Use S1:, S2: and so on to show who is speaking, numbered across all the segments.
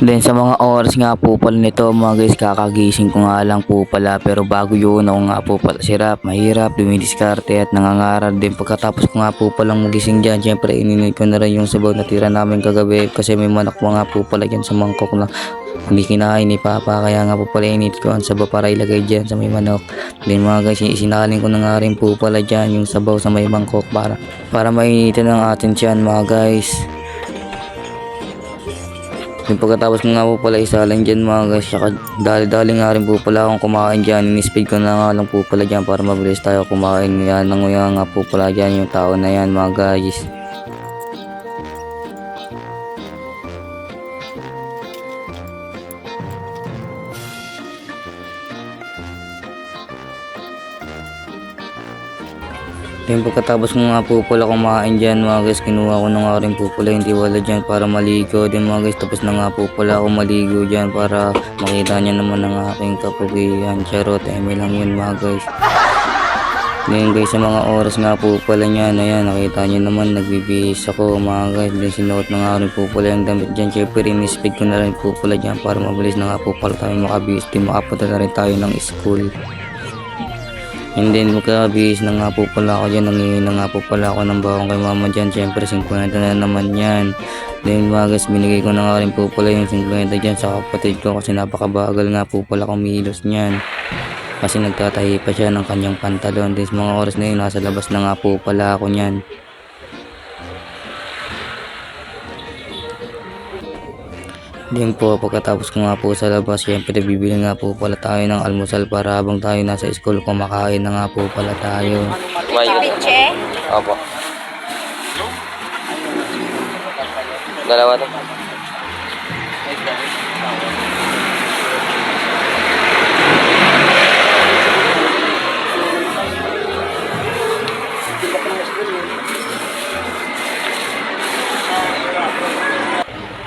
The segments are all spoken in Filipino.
S1: Then sa mga oras nga po pala nito mga guys, kakagising ko nga lang po pala, pero bago yun ako nga po pala sirap, mahirap, dumidiskarte at nangangarap din. Pagkatapos ko nga po palang magising dyan, syempre ininit ko na rin yung sabaw na tira namin kagabi kasi may manok mo nga po pala dyan sa mangkok na hindi kinain ni Papa, kaya nga po pala init ko ang sabaw para ilagay dyan sa may manok. Then mga guys, isinalin ko na nga rin po pala dyan yung sabaw sa may mangkok para mainitin ng atin dyan mga guys. Yung pagkatapos ko nga po pala isalang dyan mga guys, saka dali-dali nga rin po pala akong kumain dyan. Inispeed ko na nga lang po pala dyan para mabilis tayo kumain. Yan, nanguya nga po pala dyan yung tao na yan mga guys. Yung pagkatapos ko nga po pala kumain dyan mga guys, kinuha ko na nga rin po pala yung tiwala dyan para maligo din mga guys. Tapos na nga po pala ako maligo dyan para makita niya naman ang aking kapugian. Charot, eme lang yun mga guys. Ngayon guys, sa mga oras nga po pala niya na yan, nakita niyo naman nagbibihis ako mga guys. Then sinuot na nga rin po pala yung damit dyan. Siyempre in-speed ko na rin po pala dyan para mabilis na nga po pala tayo makabihis. Di makapunta na rin tayo ng school. And then magkabihis na nga po pala ako dyan, nangihingi na nga po pala ako ng bawang kay mama dyan. Siyempre 50 na naman yan. Then mga guys, binigay ko na nga rin po pala yung 50 dyan sa kapatid ko kasi napakabagal nga po pala kumilos niyan. Kasi nagtatahi pa siya ng kanyang pantalon. Then mga oras na yun, nasa labas na nga po pala ako niyan. Din po, pagkatapos ko nga po sa labas, syempre bibili nga po pala tayo ng almusal para habang tayo nasa school kumakain na nga po pala tayo.
S2: Ceviche?
S1: Opo. Dalawa to.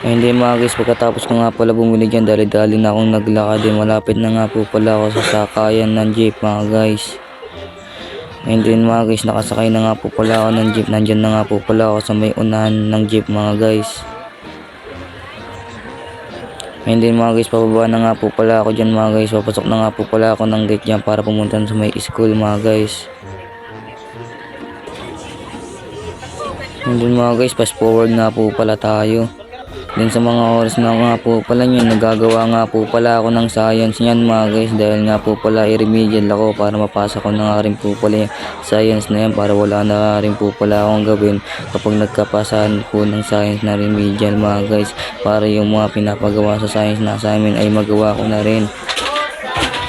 S1: Hindi mga guys, pagkatapos ko nga pala bumili dyan, dali-dali na akong naglakad. Malapit na nga po pala ako sa sakayan ng jeep mga guys. And then mga guys, nakasakay na nga po pala ako ng jeep. Nandyan na nga po pala ako sa may unahan ng jeep mga guys. And then mga guys, pababa na nga po pala ako dyan mga guys. Papasok na nga po pala ako ng gate dyan para pumunta sa may school mga guys. And then mga guys, fast forward nga po pala tayo. Then sa mga oras na nga po pala yun, nagagawa nga po pala ako ng science niyan mga guys. Dahil nga po pala i-remedial ako para mapasa ko na nga rin po pala yung science na yan, para wala na rin po pala akong gawin kapag nagkapasahan po ng science na remedial mga guys. Para yung mga pinapagawa sa science na assignment ay magawa ko na rin.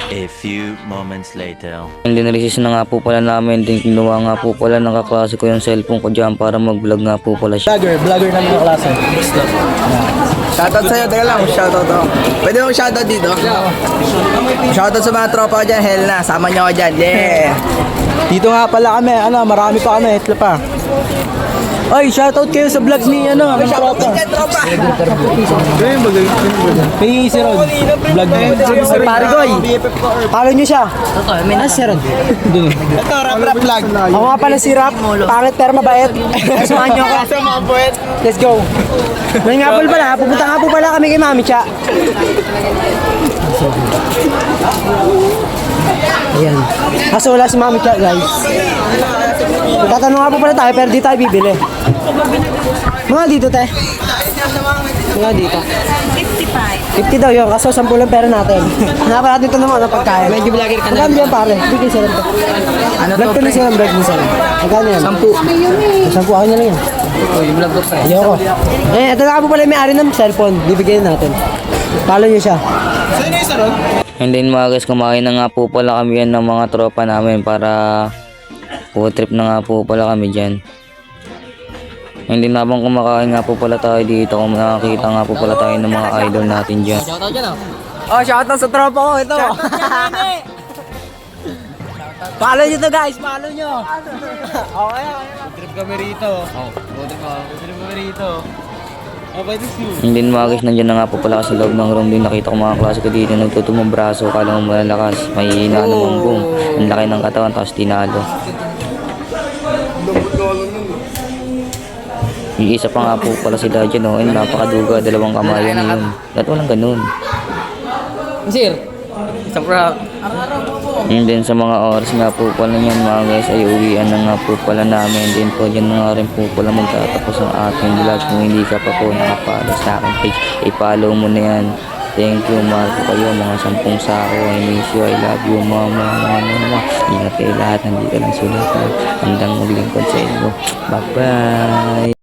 S3: A few moments later.
S1: Dinalisis na nga po pala namin. Din kinuha nga po pala ng kaklase ko yung cellphone ko dyan para mag-vlog nga po pala siya.
S4: Vlogger ng mga klase. Shoutout sa'yo, teka lang, shoutout ako. Pwede mo shoutout dito? Shoutout sa mga tropa ko dyan, hell na, sama nyo ako dyan, yeah! Dito nga pala kami, marami pa kami, itla pa. Oy, shoutout kayo sa vlog ni mga tropa. May si Rod, vlog niya. Ay, pare Goy, follow nyo siya. Si Rod. Ito, rap vlog. Ako nga pala si Rap, pangit pero mabait. Samahan nyo ako. Let's go. May nga pala, pupunta nga po pala kami kay Mami Cha. Ayan. Kaso wala si Mami Cha, guys. Tatanong nga po pala tayo, pero di tayo bibili. Mga dito, te. Mga dito.
S2: 55.
S4: 50 daw yun, kaso 10 lang pera natin. Hanapin natin ito naman ng pagkain. Medyo vlogger ka na. Magkano yan, pare? Bigay sila ito. Vlog ko na sila, vlog mo sila. Magkano yan? 10. 10, akin na lang yan. Yung vlog ko pa. Ayoko. Ito na po pala yung may-ari ng cellphone. Bibigyan natin. Follow nyo siya. Saan yung isa ron?
S1: And then mga guys, kumain na nga po pala kami yan ng mga tropa namin para food trip na nga po pala kami dyan. And then habang kumakain nga po pala tayo dito, kung nakakita nga po pala tayo ng mga idol natin dyan.
S4: Shoutout dyan oh, shoutout sa tropa ko. Ito. Follow nyo to guys, follow nyo. Okay. Food trip kami rito. Food trip kami rito.
S1: And then mga guys, nandiyan na nga po pala sa loob ng room din. Nakita ko mga klase ko dito, nagtutumong braso, kala mo malalakas, may hina namang boom. Ang laki ng katawan, tapos tinalo. Yung isa pa nga po pala si Daddy, no? Yung napakaduga, dalawang kamayan yun. At walang ganun.
S4: Sir, isang pra.
S1: Yun din sa mga oras nga po pala yan mga guys ay uwian na nga po pala namin din po dyan na nga rin po pala magtatapos ang ating vlog. Kung hindi ka pa po nakapalo sa aking page, i-follow mo na yan. Thank you, mahal ko kayo mga 10 sako. I miss you, I love you mama. Ingat kayo lahat, nandito lang sila handang maglingkod sa inyo. Bye bye.